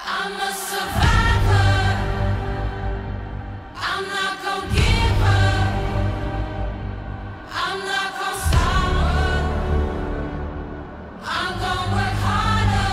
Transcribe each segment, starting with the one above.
I'm a survivor. I'm not gonna give up. I'm not gonna stop. I'm gonna work harder.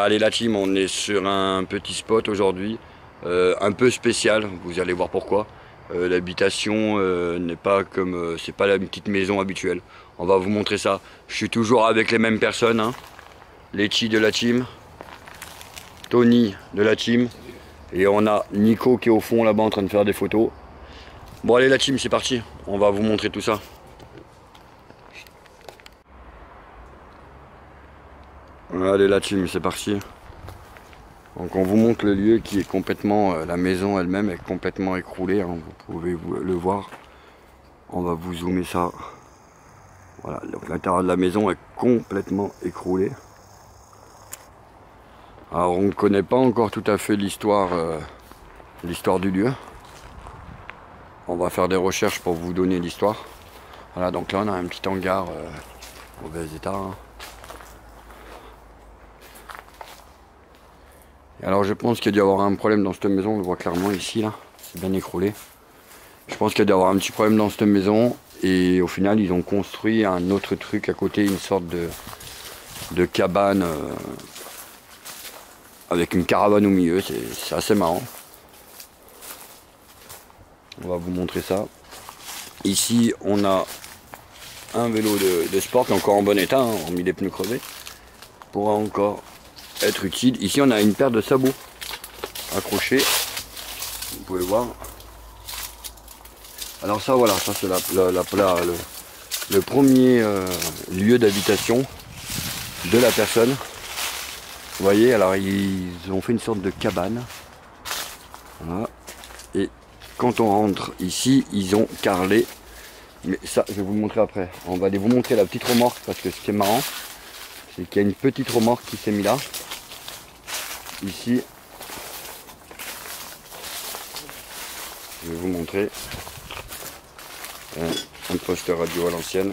Allez la team, on est sur un petit spot aujourd'hui, un peu spécial, vous allez voir pourquoi. L'habitation n'est pas comme, c'est pas la petite maison habituelle. On va vous montrer ça. Je suis toujours avec les mêmes personnes, hein. Letty de la team, Tony de la team, et on a Nico qui est au fond là-bas en train de faire des photos. Bon allez la team, c'est parti, on va vous montrer tout ça. Allez la team, c'est parti. Donc on vous montre le lieu qui est complètement, la maison elle-même est complètement écroulée, hein, vous pouvez le voir. On va vous zoomer ça. Voilà, donc l'intérieur de la maison est complètement écroulé. Alors on ne connaît pas encore tout à fait l'histoire du lieu. On va faire des recherches pour vous donner l'histoire. Voilà, donc là on a un petit hangar mauvais état. Hein. Alors je pense qu'il y a dû y avoir un problème dans cette maison, on le voit clairement ici là, c'est bien écroulé. Je pense qu'il y a dû y avoir un petit problème dans cette maison et au final ils ont construit un autre truc à côté, une sorte de cabane avec une caravane au milieu, c'est assez marrant. On va vous montrer ça. Ici on a un vélo de sport qui est encore en bon état, hein, hormis les pneus crevés, pourra encore être utile. Ici on a une paire de sabots accrochés, vous pouvez voir. Alors ça voilà, ça c'est le premier lieu d'habitation de la personne. Vous voyez, alors ils ont fait une sorte de cabane. Voilà. Et quand on rentre ici, ils ont carrelé. Mais ça, je vais vous le montrer après. On va aller vous montrer la petite remorque parce que ce qui est marrant, c'est qu'il y a une petite remorque qui s'est mise là. Ici, je vais vous montrer un poste radio à l'ancienne.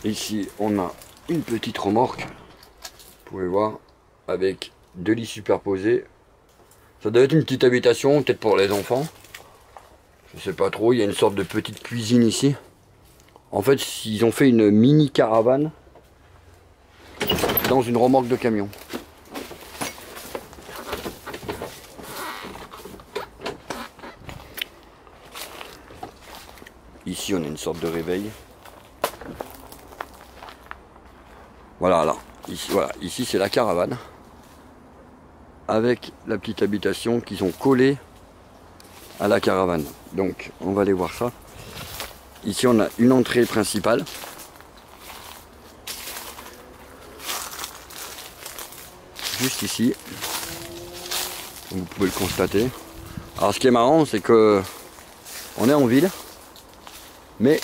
Ici, on a une petite remorque, vous pouvez voir, avec deux lits superposés. Ça doit être une petite habitation, peut-être pour les enfants. Je sais pas trop, il y a une sorte de petite cuisine ici. En fait, ils ont fait une mini caravane dans une remorque de camion. Ici on a une sorte de réveil. Voilà là, ici c'est la caravane. Avec la petite habitation qu'ils ont collée à la caravane. Donc on va aller voir ça. Ici on a une entrée principale. Juste ici, vous pouvez le constater. Alors ce qui est marrant, c'est que on est en ville, mais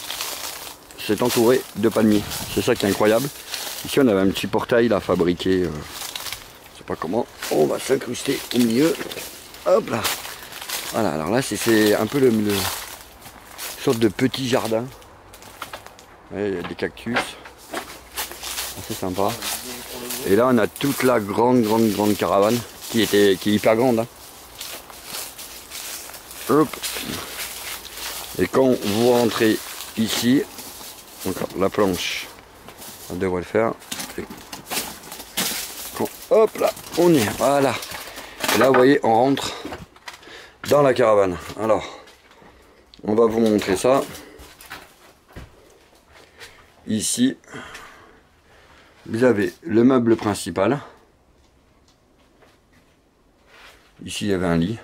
c'est entouré de palmiers. C'est ça qui est incroyable. Ici on avait un petit portail là fabriqué, je sais pas comment. On va s'incruster au milieu. Hop là. Voilà, alors là c'est un peu une sorte de petit jardin. Ouais, il y a des cactus. C'est sympa. Et là on a toute la grande caravane qui est hyper grande. Hein. Hop. Et quand vous rentrez ici, encore la planche, on devrait le faire. Et quand, hop là, on y est, voilà. Et là vous voyez, on rentre dans la caravane. Alors, on va vous montrer ça. Ici, vous avez le meuble principal. Ici, il y avait un lit.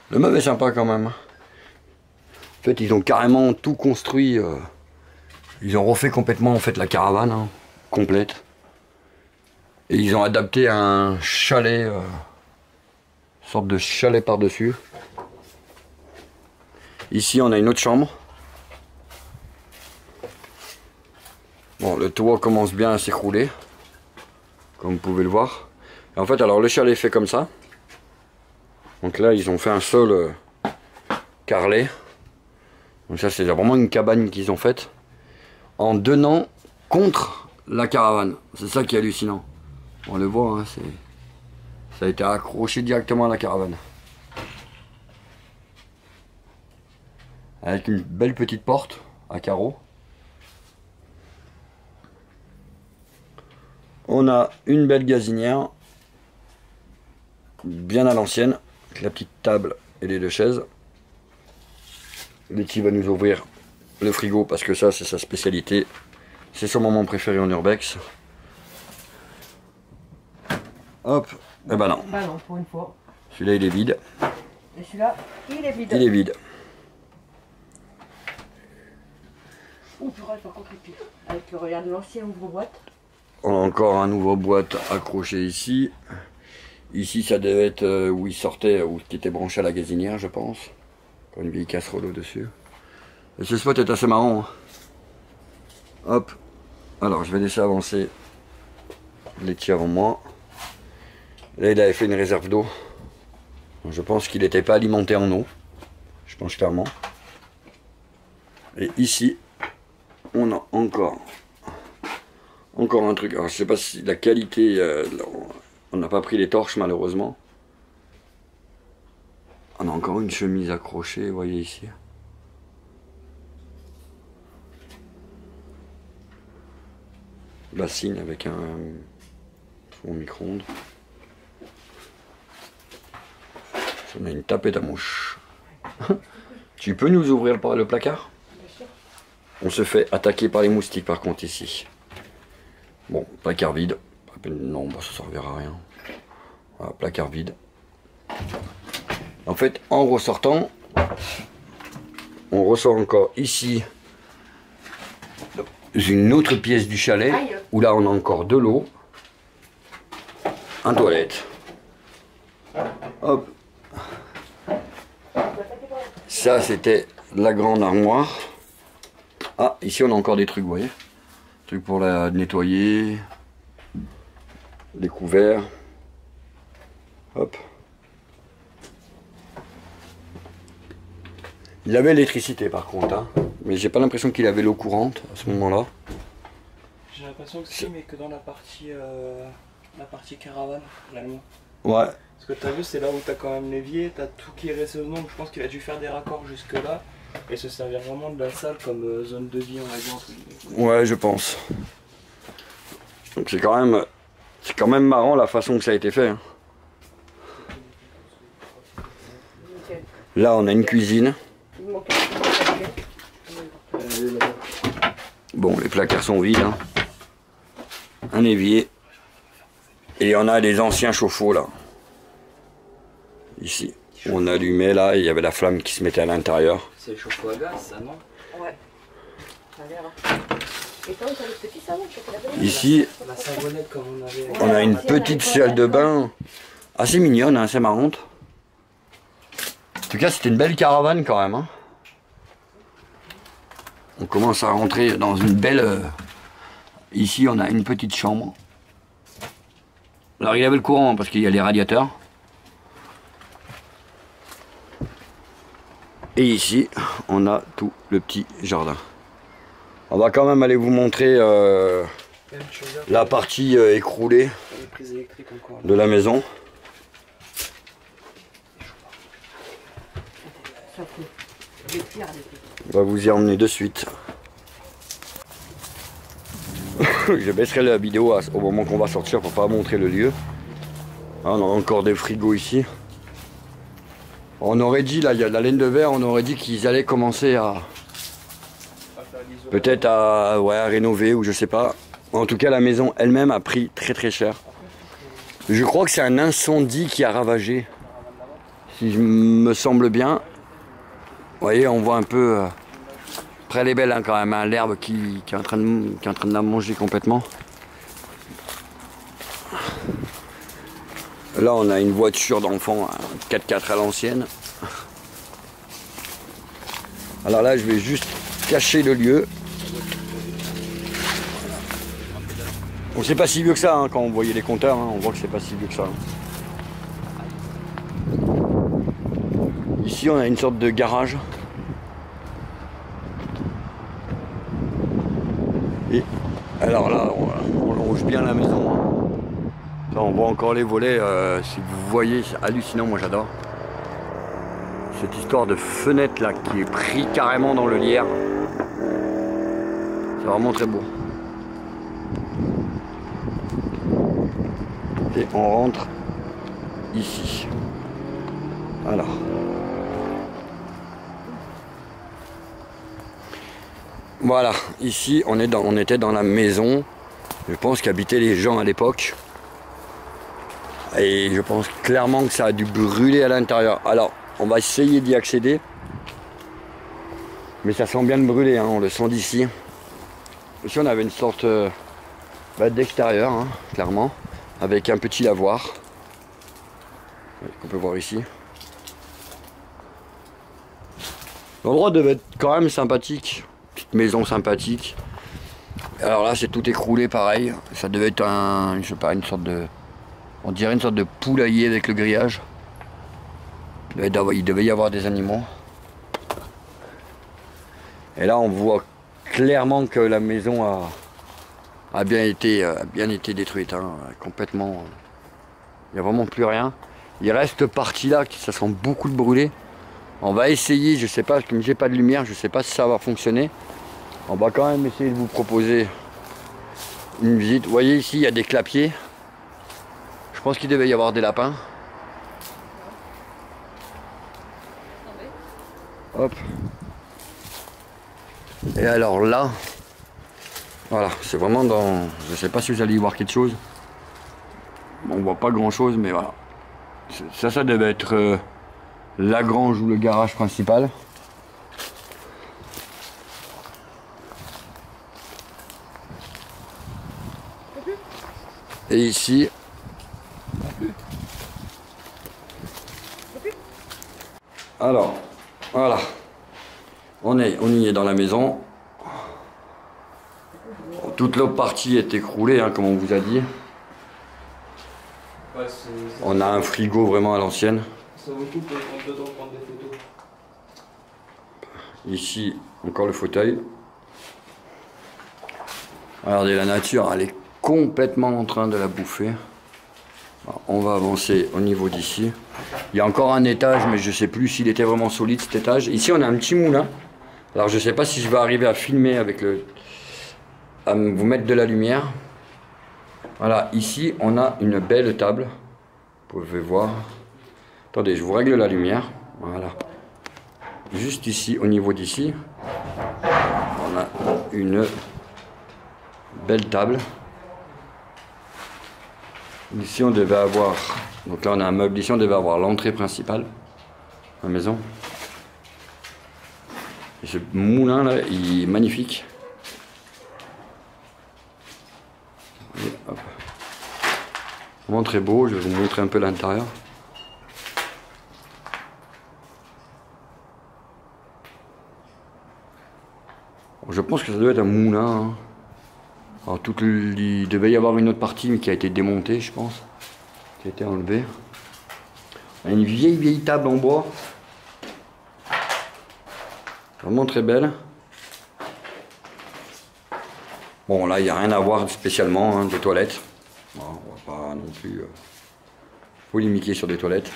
Le meuble est sympa quand même. En fait, ils ont carrément tout construit. Ils ont refait complètement en fait la caravane hein, complète. Et ils ont adapté un chalet, une sorte de chalet par-dessus. Ici, on a une autre chambre. Bon, le toit commence bien à s'écrouler, comme vous pouvez le voir. Et en fait, alors le chalet est fait comme ça. Donc là, ils ont fait un sol carrelé. Donc ça, c'est vraiment une cabane qu'ils ont faite en donnant contre la caravane. C'est ça qui est hallucinant. On le voit, hein, ça a été accroché directement à la caravane. Avec une belle petite porte à carreaux. On a une belle gazinière, bien à l'ancienne, avec la petite table et les deux chaises. Letty va nous ouvrir le frigo parce que ça, c'est sa spécialité. C'est son moment préféré en urbex. Hop, et ben non. Bah non, pour une fois. Celui-là, il est vide. Et celui-là, il est vide. Il est vide. Ouh, purée, par contre, il pue. Avec le regard de l'ancien ouvre-boîte. On a encore un nouveau boîte accroché ici. Ici, ça devait être où il sortait, ou qui était branché à la gazinière, je pense. Encore une vieille casserole au-dessus. Et ce spot est assez marrant. Hein. Hop. Alors, je vais laisser avancer Letty avant moi. Là, il avait fait une réserve d'eau. Je pense qu'il n'était pas alimenté en eau. Je pense clairement. Et ici, on a encore un truc. Alors, je sais pas si la qualité... on n'a pas pris les torches, malheureusement. On a encore une chemise accrochée, vous voyez ici. Bassine avec un four micro-ondes. On a une tapette à mouche. Tu peux nous ouvrir le placard? On se fait attaquer par les moustiques par contre ici. Bon, placard vide. Non, bah, ça servira à rien. Voilà, placard vide. En fait, en ressortant, on ressort encore ici une autre pièce du chalet où là on a encore de l'eau, un toilette. Hop. Ça c'était la grande armoire. Ah, ici on a encore des trucs, vous voyez. Trucs pour la nettoyer. Les couverts. Hop. Il avait l'électricité par contre, hein. Mais j'ai pas l'impression qu'il avait l'eau courante à ce moment-là. J'ai l'impression que si, mais que dans la partie caravane, finalement. Ouais. Parce que t'as vu, c'est là où t'as quand même l'évier, t'as tout qui est resté au nom, donc je pense qu'il a dû faire des raccords jusque là et se servir vraiment de la salle comme zone de vie, on va dire. Ouais, je pense. Donc c'est quand même marrant la façon que ça a été fait. Hein. Là, on a une cuisine. Bon, les placards sont vides. Hein. Un évier. Et on a des anciens chauffe-eau là. Ici. On allumait là, et il y avait la flamme qui se mettait à l'intérieur. C'est le chauffe-eau à gaz, ça, non? Ouais. Ça a l'air. Et toi, t'as le petit savon, Ici, La savonnette comme on avait. on a une petite salle de bain assez mignonne, hein, assez marrante. En tout cas, c'était une belle caravane quand même. Hein. On commence à rentrer dans une belle... Ici, on a une petite chambre. Alors, il y avait le courant parce qu'il y a les radiateurs. Et ici, on a tout le petit jardin. On va quand même aller vous montrer la partie écroulée Les prises électriques encore. de la maison. Ça fait des pierres, des trucs. On va vous y emmener de suite. Je baisserai la vidéo au moment qu'on va sortir pour pas montrer le lieu. Ah, on a encore des frigos ici. On aurait dit, là, il y a de la laine de verre, on aurait dit qu'ils allaient commencer à... Peut-être à rénover ou je sais pas. En tout cas, la maison elle-même a pris très très cher. Je crois que c'est un incendie qui a ravagé. Si je me semble bien. Vous voyez, on voit un peu... Après, elle est belle hein, quand même, hein, l'herbe qui est en train de la manger complètement. Là, on a une voiture d'enfant, un 4x4 à l'ancienne. Alors là, je vais juste cacher le lieu. Bon, c'est pas si vieux que ça, hein, quand on voyait les compteurs, hein, on voit que c'est pas si vieux que ça. Ici on a une sorte de garage. Et alors là, on longe bien la maison. Là, on voit encore les volets. Si vous voyez, c'est hallucinant, moi j'adore. Cette histoire de fenêtre là qui est pris carrément dans le lierre. C'est vraiment très beau. Et on rentre ici. Alors. Voilà, ici on était dans la maison. Je pense qu'habitaient les gens à l'époque. Et je pense clairement que ça a dû brûler à l'intérieur. Alors, on va essayer d'y accéder. Mais ça sent bien de brûler, hein, on le sent d'ici. Ici on avait une sorte d'extérieur, hein, clairement. Avec un petit lavoir. Qu'on peut voir ici. L'endroit devait être quand même sympathique. Petite maison sympathique. Alors là c'est tout écroulé pareil. Ça devait être je sais pas, une sorte de... On dirait une sorte de poulailler avec le grillage. Il devait y avoir des animaux. Et là on voit clairement que la maison a bien été détruite. Hein, complètement. Il n'y a vraiment plus rien. Il reste partie là, ça sent beaucoup de brûlé. On va essayer, je sais pas, comme j'ai pas de lumière, je sais pas si ça va fonctionner. On va quand même essayer de vous proposer une visite. Vous voyez ici, il y a des clapiers. Je pense qu'il devait y avoir des lapins. Hop. Et alors là, voilà, c'est vraiment dans... Je sais pas si vous allez y voir quelque chose. Bon, on voit pas grand chose, mais voilà. Ça devait être la grange ou le garage principal. Et ici, alors, voilà, on y est dans la maison. Toute l'autre partie est écroulée, hein, comme on vous a dit. Ouais, on a un frigo vraiment à l'ancienne. Ça vaut le coup de prendre dedans, prendre des photos. Ici, encore le fauteuil. Regardez, la nature, elle est complètement en train de la bouffer. Alors, on va avancer au niveau d'ici. Il y a encore un étage, mais je ne sais plus s'il était vraiment solide cet étage. Ici, on a un petit moulin. Alors, je ne sais pas si je vais arriver à filmer avec à vous mettre de la lumière. Voilà, ici, on a une belle table. Vous pouvez voir. Attendez, je vous règle la lumière. Voilà. Juste ici, au niveau d'ici, on a une belle table. Ici, on devait avoir... Donc là, on a un meuble. Ici, on devait avoir l'entrée principale de la maison. Et ce moulin-là, il est magnifique. Et hop. Vraiment très beau. Je vais vous montrer un peu l'intérieur. Je pense que ça doit être un moulin. Hein. Alors, il devait y avoir une autre partie, mais qui a été démontée, je pense. Qui a été enlevée. On a une vieille table en bois. Vraiment très belle. Bon, là, il n'y a rien à voir spécialement, hein, des toilettes. Bon, on va pas non plus polémiquer sur des toilettes.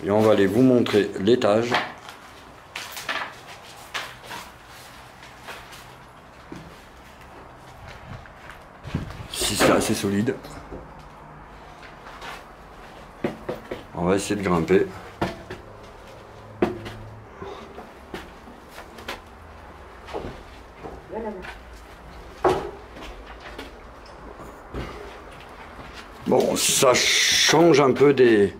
Et on va aller vous montrer l'étage. Si c'est assez solide. On va essayer de grimper. Bon, ça change un peu des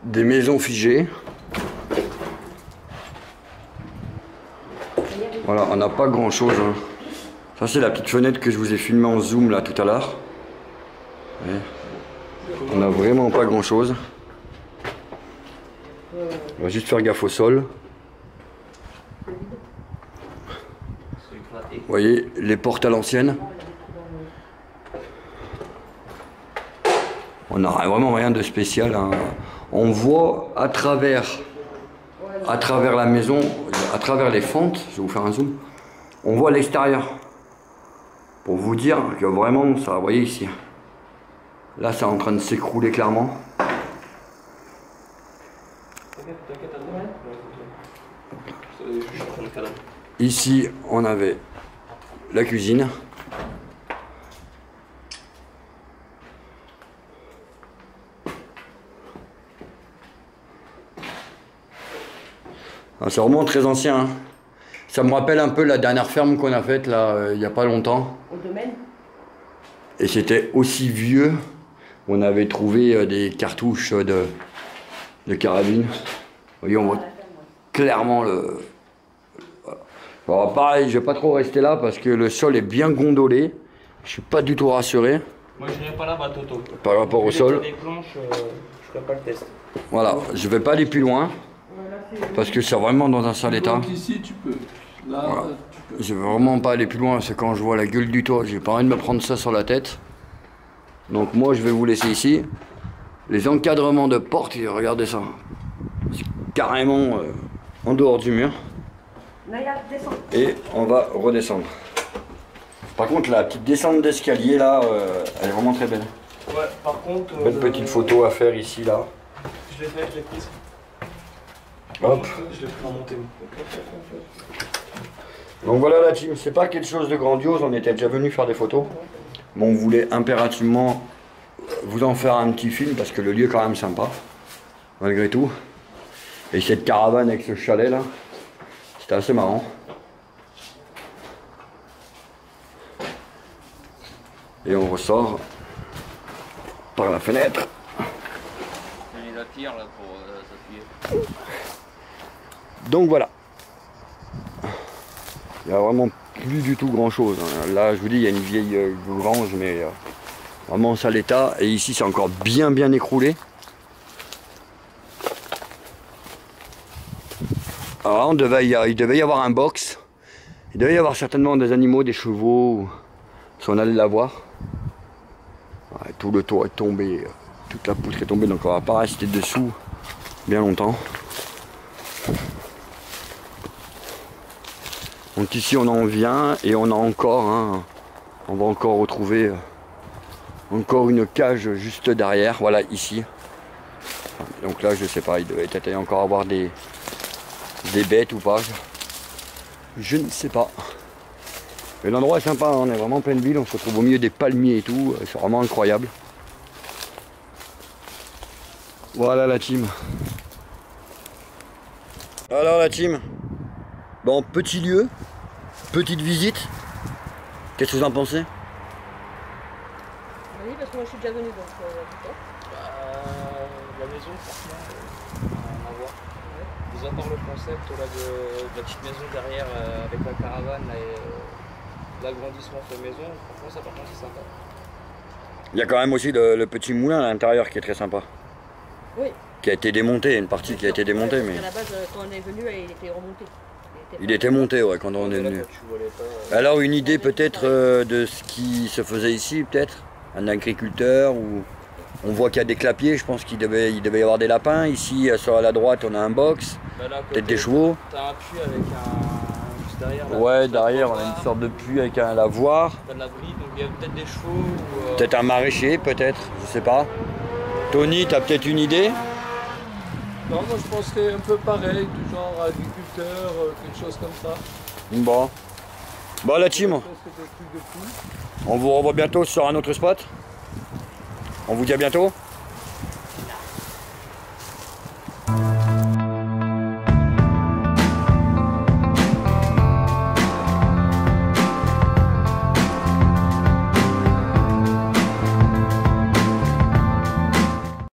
maisons figées. Voilà, on n'a pas grand chose. Hein. Ça, c'est la petite fenêtre que je vous ai filmée en zoom là tout à l'heure. On n'a vraiment pas grand chose. On va juste faire gaffe au sol. Vous voyez, les portes à l'ancienne. On n'a vraiment rien de spécial, hein. On voit à travers la maison, à travers les fentes, je vais vous faire un zoom, on voit l'extérieur. Pour vous dire que vraiment, ça, vous voyez ici, là c'est en train de s'écrouler clairement. Ici, on avait la cuisine. Ah, c'est vraiment très ancien, hein. Ça me rappelle un peu la dernière ferme qu'on a faite là, il n'y a pas longtemps. Au domaine. Et c'était aussi vieux. On avait trouvé des cartouches de carabine. Vous voyez, on voit clairement le... Alors pareil, je vais pas trop rester là parce que le sol est bien gondolé. Je suis pas du tout rassuré. Moi je n'irai pas là-bas, Toto. Par rapport au sol. Des planches, je ferai pas le test. Voilà, je vais pas aller plus loin parce que c'est vraiment dans un sale état. Donc ici tu peux. Là, Voilà. tu peux. Je veux vraiment pas aller plus loin parce que quand je vois la gueule du toit, j'ai pas envie de me prendre ça sur la tête. Donc moi je vais vous laisser ici. Les encadrements de porte, regardez ça. C'est carrément en dehors du mur. Naya, descends. Et on va redescendre. Par contre la petite descente d'escalier là, elle est vraiment très belle. Ouais, par contre. Belle petite photo à faire ici là. Je l'ai fait, je l'ai prise. Hop. Je l'ai pris en montée. Donc voilà la team, c'est pas quelque chose de grandiose, on était déjà venu faire des photos. Mais on voulait impérativement vous en faire un petit film parce que le lieu est quand même sympa, malgré tout. Et cette caravane avec ce chalet là, c'était assez marrant. Et on ressort par la fenêtre. Il la tire là pour s'appuyer. Donc voilà. Il n'y a vraiment plus du tout grand chose. Là je vous dis il y a une vieille grange mais vraiment en sale état. Et ici c'est encore bien écroulé. Alors il devait y avoir un box. Il devait y avoir certainement des animaux, des chevaux. Si on allait la voir. Ouais, tout le toit est tombé. Toute la poutre est tombée donc on va pas rester dessous bien longtemps. Donc ici on en vient et on a encore, hein, on va encore retrouver encore une cage juste derrière, voilà ici. Donc là je sais pas, il devait peut-être encore avoir des bêtes ou pas, je ne sais pas. Mais l'endroit est sympa, hein, on est vraiment en pleine ville, on se retrouve au milieu des palmiers et tout, c'est vraiment incroyable. Voilà la team. Alors la team, bon petit lieu. Petite visite, qu'est-ce que vous en pensez? Oui, parce que moi je suis déjà venue donc putain. La maison, franchement, rien à voir. Mis à part le concept là, de la petite maison derrière avec la caravane là, et l'agrandissement de la maison, franchement, ça par contre c'est sympa. Il y a quand même aussi le petit moulin à l'intérieur qui est très sympa. Oui. Qui a été démonté, une partie qui a été démontée, mais À la base, quand on est venu, il était remonté. il était monté ouais, quand on est venu. Tu volais pas, Alors une idée peut-être de ce qui se faisait ici, peut-être? Un agriculteur ou... On voit qu'il y a des clapiers, je pense qu'il devait y avoir des lapins. Ici, sur la droite, on a un box, bah là, à côté, peut-être des chevaux. T'as un puits avec un... juste derrière. Là, Ouais, derrière, on a une sorte de puits avec un lavoir. T'as de l'abri, donc il y a peut-être des chevaux ou... Peut-être un maraîcher, peut-être, je sais pas. Tony, t'as peut-être une idée? Non, moi je penserais un peu pareil, du genre agriculteur, quelque chose comme ça. Bon. Bon la team, Presque des trucs de fou. on vous revoit bientôt sur un autre spot. On vous dit à bientôt.